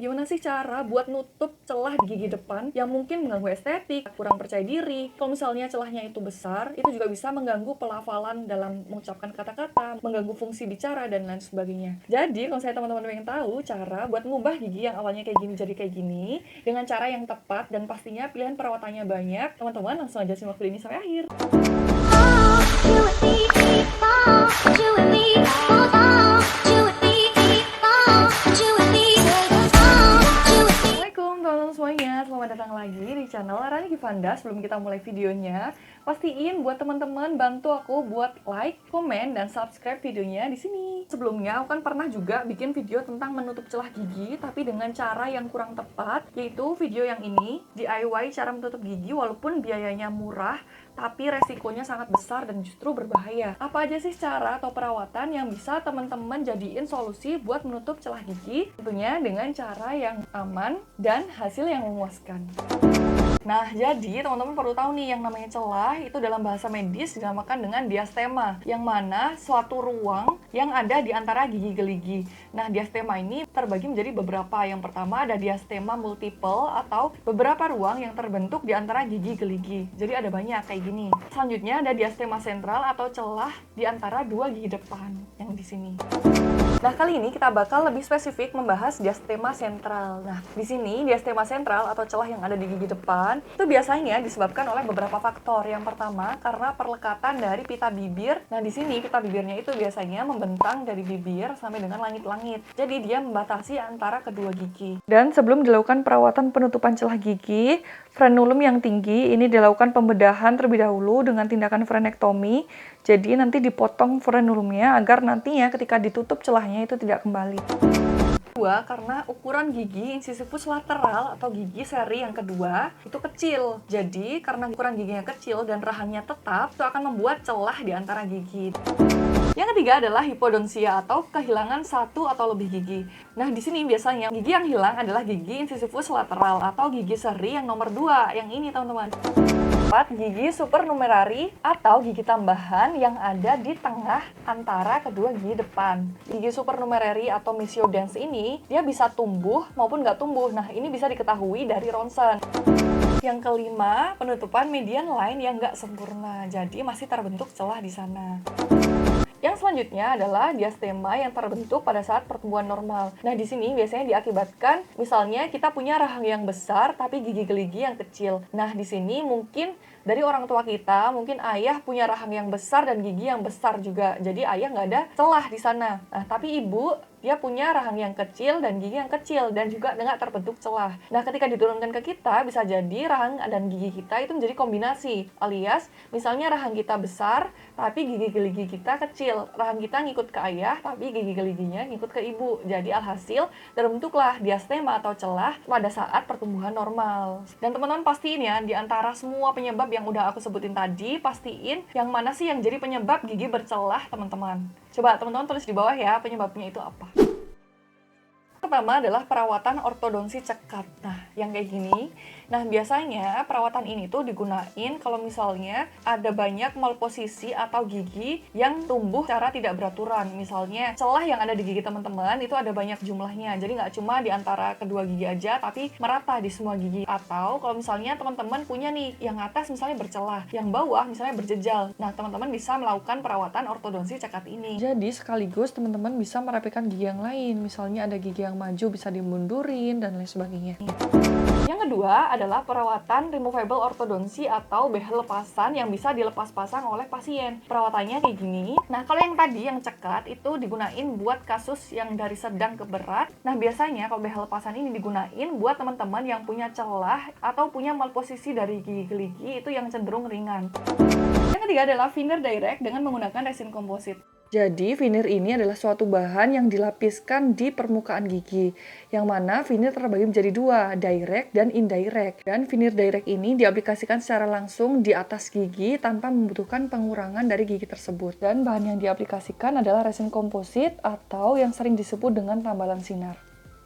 gimana sih cara buat nutup celah di gigi depan yang mungkin mengganggu estetik, kurang percaya diri. Kalau misalnya celahnya itu besar, itu juga bisa mengganggu pelafalan dalam mengucapkan kata-kata, mengganggu fungsi bicara, dan lain sebagainya. Jadi, kalau saya teman-teman pengen tahu cara buat ngubah gigi yang awalnya kayak gini jadi kayak gini, dengan cara yang tepat dan pastinya pilihan perawatannya banyak, teman-teman langsung aja simak video ini sampai akhir. Assalamualaikum teman-teman semuanya, selamat datang lagi di channel Rani Givanda. Sebelum kita mulai videonya, pastiin buat teman-teman bantu aku buat like, komen, dan subscribe videonya di sini. Sebelumnya aku kan pernah juga bikin video tentang menutup celah gigi tapi dengan cara yang kurang tepat, yaitu video yang ini, DIY cara menutup gigi walaupun biayanya murah tapi resikonya sangat besar dan justru berbahaya. Apa aja sih cara atau perawatan yang bisa teman-teman jadiin solusi buat menutup celah gigi? Tentunya dengan cara yang aman dan hasil yang memuaskan. Nah, jadi teman-teman perlu tahu nih, yang namanya celah itu dalam bahasa medis dinamakan dengan diastema, yang mana suatu ruang yang ada di antara gigi geligi. Nah, diastema ini terbagi menjadi beberapa. Yang pertama ada diastema multiple atau beberapa ruang yang terbentuk di antara gigi geligi. Jadi ada banyak kayak gini. Selanjutnya ada diastema sentral atau celah di antara dua gigi depan yang di sini. Nah, kali ini kita bakal lebih spesifik membahas diastema sentral. Nah, di sini diastema sentral atau celah yang ada di gigi depan itu biasanya disebabkan oleh beberapa faktor. Yang pertama, karena perlekatan dari pita bibir. Nah, di sini pita bibirnya itu biasanya membentang dari bibir sampai dengan langit-langit. Jadi dia membatasi antara kedua gigi. Dan sebelum dilakukan perawatan penutupan celah gigi, frenulum yang tinggi ini dilakukan pembedahan terlebih dahulu dengan tindakan frenektomi. Jadi nanti dipotong frenulumnya agar nantinya ketika ditutup celahnya itu tidak kembali. Kedua, karena ukuran gigi incisivus lateral atau gigi seri yang kedua itu kecil. Jadi karena ukuran giginya kecil dan rahangnya tetap, itu akan membuat celah di antara gigi. Yang ketiga adalah hipodonsia atau kehilangan satu atau lebih gigi. Nah, di sini biasanya gigi yang hilang adalah gigi incisivus lateral atau gigi seri yang nomor 2, yang ini teman-teman. 4. Gigi supernumerari atau gigi tambahan yang ada di tengah antara kedua gigi depan. Gigi supernumerari atau mesiodens ini dia bisa tumbuh maupun nggak tumbuh. Nah, ini bisa diketahui dari ronsen. Yang kelima, penutupan median line yang nggak sempurna, jadi masih terbentuk celah di sana. Yang selanjutnya adalah diastema yang terbentuk pada saat pertumbuhan normal. Nah, di sini biasanya diakibatkan misalnya kita punya rahang yang besar tapi gigi geligi yang kecil. Nah, di sini mungkin dari orang tua kita, mungkin ayah punya rahang yang besar dan gigi yang besar juga. Jadi ayah nggak ada celah di sana. Nah, tapi ibu dia punya rahang yang kecil dan gigi yang kecil dan juga nggak terbentuk celah. Nah, ketika diturunkan ke kita, bisa jadi rahang dan gigi kita itu menjadi kombinasi. Alias, misalnya rahang kita besar, tapi gigi geligi kita kecil. Rahang kita ngikut ke ayah, tapi gigi geliginya ngikut ke ibu. Jadi alhasil, terbentuklah diastema atau celah pada saat pertumbuhan normal. Dan teman-teman pastiin ya, di antara semua penyebab yang udah aku sebutin tadi, pastiin yang mana sih yang jadi penyebab gigi bercelah, teman-teman. Coba teman-teman tulis di bawah ya, penyebabnya itu apa. Pertama adalah perawatan ortodonsi cekat. Nah, yang kayak gini. Nah, biasanya perawatan ini tuh digunain kalau misalnya ada banyak malposisi atau gigi yang tumbuh secara tidak beraturan. Misalnya, celah yang ada di gigi teman-teman itu ada banyak jumlahnya. Jadi nggak cuma di antara kedua gigi aja, tapi merata di semua gigi. Atau kalau misalnya teman-teman punya nih, yang atas misalnya bercelah, yang bawah misalnya berjejal. Nah, teman-teman bisa melakukan perawatan ortodonsi cekat ini. Jadi sekaligus teman-teman bisa merapikan gigi yang lain. Misalnya ada gigi yang maju bisa dimundurin dan lain sebagainya. Yang kedua adalah perawatan removable ortodonsi atau behel lepasan yang bisa dilepas pasang oleh pasien. Perawatannya kayak gini. Nah, kalau yang tadi yang cekat itu digunain buat kasus yang dari sedang ke berat. Nah, biasanya kalau behel lepasan ini digunain buat teman-teman yang punya celah atau punya malposisi dari gigi geligi itu yang cenderung ringan. Yang ketiga adalah veneer direct dengan menggunakan resin komposit. Jadi, veneer ini adalah suatu bahan yang dilapiskan di permukaan gigi, yang mana veneer terbagi menjadi dua, direct dan indirect. Dan veneer direct ini diaplikasikan secara langsung di atas gigi tanpa membutuhkan pengurangan dari gigi tersebut. Dan bahan yang diaplikasikan adalah resin komposit atau yang sering disebut dengan tambalan sinar.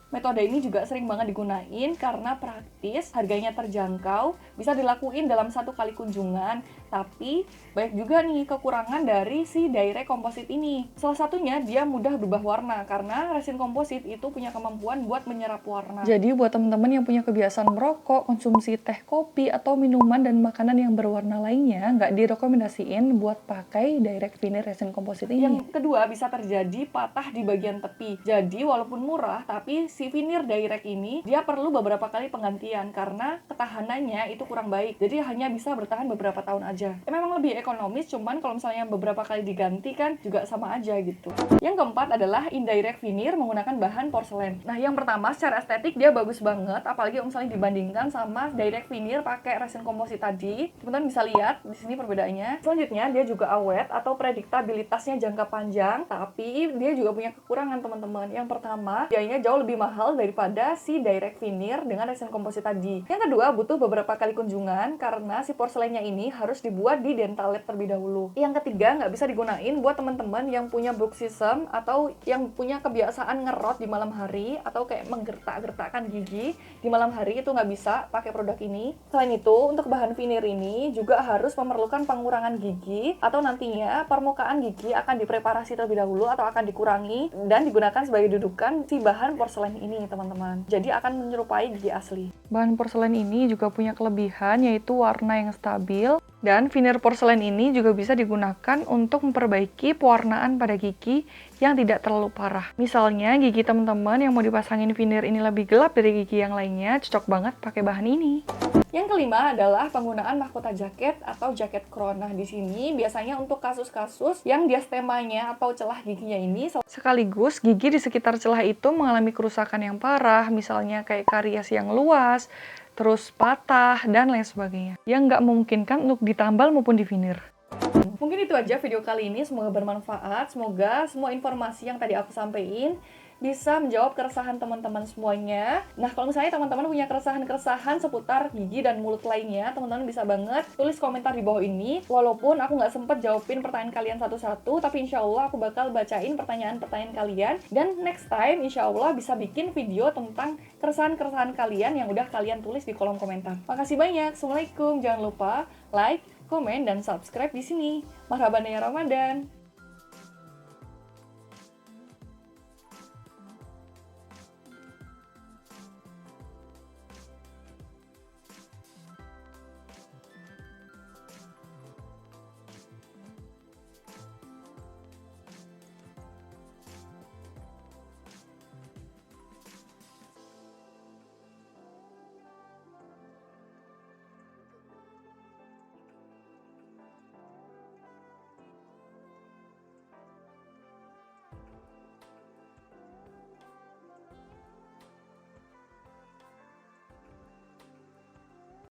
Metode ini juga sering banget digunain karena praktis, harganya terjangkau, bisa dilakuin dalam 1 kali kunjungan, Tapi banyak juga nih kekurangan dari si Direct Composite ini. Salah satunya dia mudah berubah warna karena resin komposit itu punya kemampuan buat menyerap warna. Jadi buat teman-teman yang punya kebiasaan merokok, konsumsi teh, kopi, atau minuman dan makanan yang berwarna lainnya, nggak direkomendasiin buat pakai Direct Veneer resin komposit ini. Yang kedua bisa terjadi patah di bagian tepi. Jadi walaupun murah, tapi si veneer Direct ini dia perlu beberapa kali penggantian karena ketahanannya itu kurang baik. Jadi hanya bisa bertahan beberapa tahun aja. Memang lebih ekonomis, cuman kalau misalnya beberapa kali diganti kan juga sama aja gitu. Yang keempat adalah indirect veneer menggunakan bahan porselen. Nah, yang pertama secara estetik dia bagus banget, apalagi kalau misalnya dibandingkan sama direct veneer pakai resin komposit tadi. Teman-teman bisa lihat di sini perbedaannya. Selanjutnya dia juga awet atau prediktabilitasnya jangka panjang, tapi dia juga punya kekurangan teman-teman. Yang pertama, biayanya jauh lebih mahal daripada si direct veneer dengan resin komposit tadi. Yang kedua, butuh beberapa kali kunjungan karena si porselennya ini harus dibuat di dental lab terlebih dahulu. Yang ketiga, nggak bisa digunain buat teman-teman yang punya bruxism atau yang punya kebiasaan ngerot di malam hari atau kayak menggertak-gertakkan gigi di malam hari, itu nggak bisa pakai produk ini. Selain itu, untuk bahan veneer ini juga harus memerlukan pengurangan gigi atau nantinya permukaan gigi akan dipreparasi terlebih dahulu atau akan dikurangi dan digunakan sebagai dudukan si bahan porselen ini, teman-teman. Jadi akan menyerupai gigi asli. Bahan porselen ini juga punya kelebihan yaitu warna yang stabil. Dan veneer porselen ini juga bisa digunakan untuk memperbaiki pewarnaan pada gigi yang tidak terlalu parah. Misalnya, gigi teman-teman yang mau dipasangin veneer ini lebih gelap dari gigi yang lainnya, cocok banget pakai bahan ini. Yang kelima adalah penggunaan mahkota jaket atau jaket crown. Nah, di sini biasanya untuk kasus-kasus yang diastemanya atau celah giginya ini sekaligus gigi di sekitar celah itu mengalami kerusakan yang parah, misalnya kayak karies yang luas, terus patah, dan lain sebagainya, yang nggak memungkinkan untuk ditambal maupun di veneer. Mungkin itu aja video kali ini, semoga bermanfaat, semoga semua informasi yang tadi aku sampaikan bisa menjawab keresahan teman-teman semuanya. Nah, kalau misalnya teman-teman punya keresahan-keresahan seputar gigi dan mulut lainnya, teman-teman bisa banget tulis komentar di bawah ini. Walaupun aku nggak sempet jawabin pertanyaan kalian satu-satu, tapi insya Allah aku bakal bacain pertanyaan-pertanyaan kalian. Dan next time, insya Allah bisa bikin video tentang keresahan-keresahan kalian yang udah kalian tulis di kolom komentar. Makasih banyak. Assalamualaikum. Jangan lupa like, komen, dan subscribe di sini. Marhaban ya Ramadan.